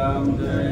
राम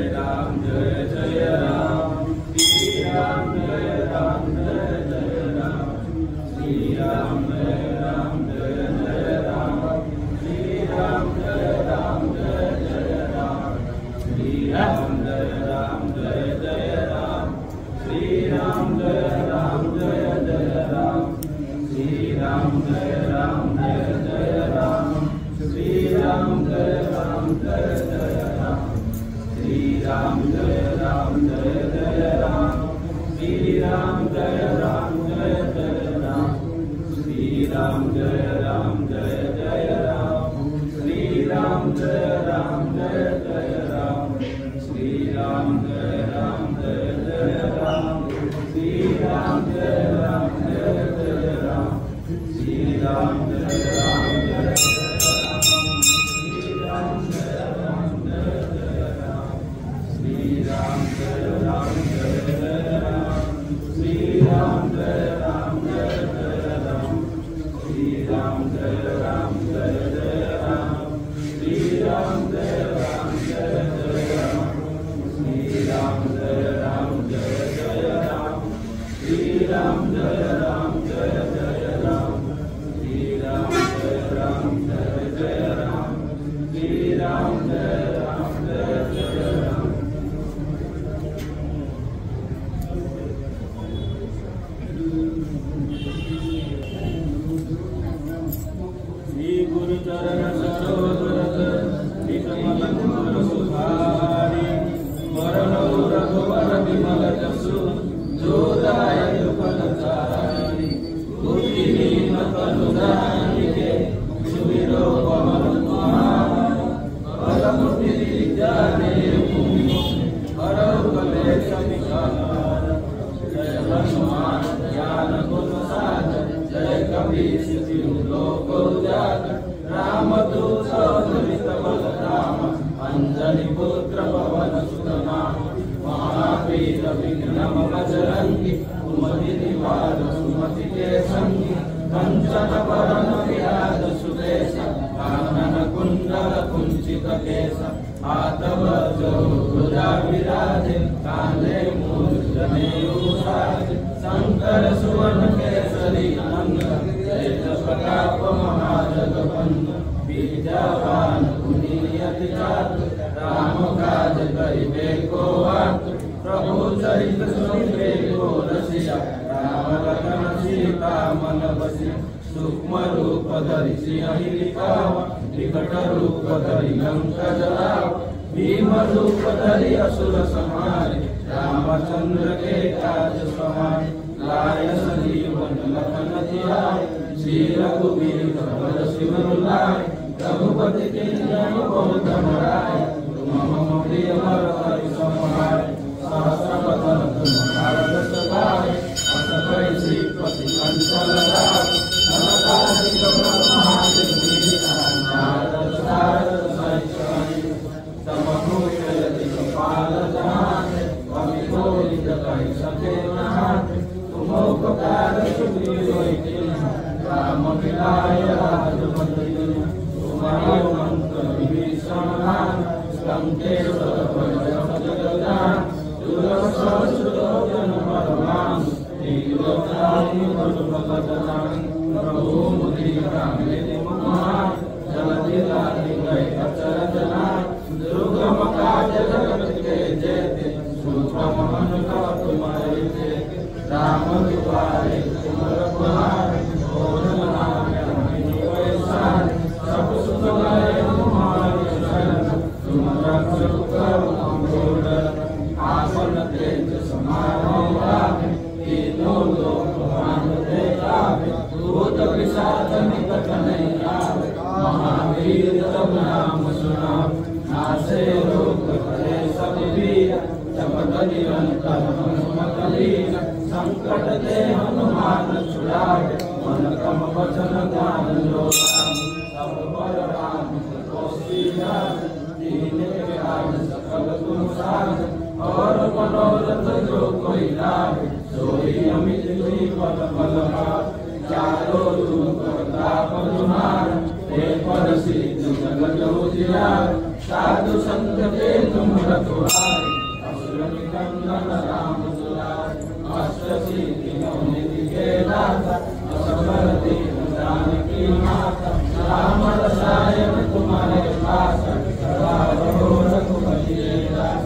भूत पिशाच निकट नहीं आवे, महावीर जब नाम सुनावे, नासे रोग हरे सब पीर, जपत निरंतर हनुमत वीर, संकट ते हनुमान छुड़ावे, मन क्रम वचन ध्यान जो लावे, सब पर राम तपस्वी जात, दीने काज सकल तुम साज, और मनोरथ जो कोई लावे, सोई अमित जीवन फल पावे, चारों युग प्रताप तुम्हारा, एक पर सिद्ध जगत उजियार, साधु संत के तुम रखवारे, असुर निकंदन राम दुलारे, अष्ट सिद्धि नवनिधि के दाता, असबर दीन जानकी माता, राम रसायन तुम्हारे पास, सदा रहो रघुपति के दास,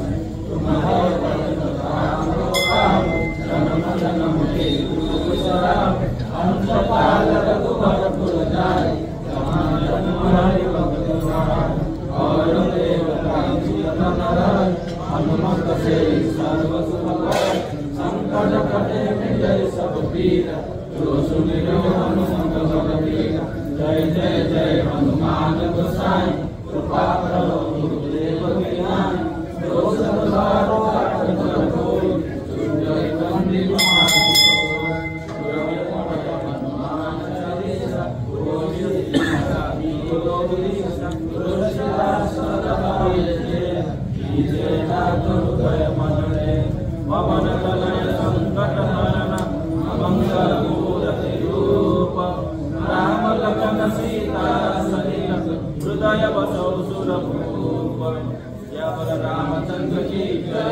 तुम्हारे भजन राम को पावे, जन्म जन्म के दुख बिसरावे, अंत काल रघुबर पुर जाए, जहाँ जन्म हरि भक्त कहाए, और देवता चित्तन रहे, हनुमत से सर्व सुख पाए, संकट कटे विजय सब पीर, जो सुमिरो हनुमत बलबीर, जय जय जय हनुमान गोसाई, कृपा करो गुरुदेव की नाई, जो सब द्वारो आठन कोई, सुजय बंदी मारो पवन तनय संकट हरण, मंगल मूर्ति रूप, राम लखन सीता सहित, हृदय बसौ सुरभूप, जय बोल रामचंद्र की जय।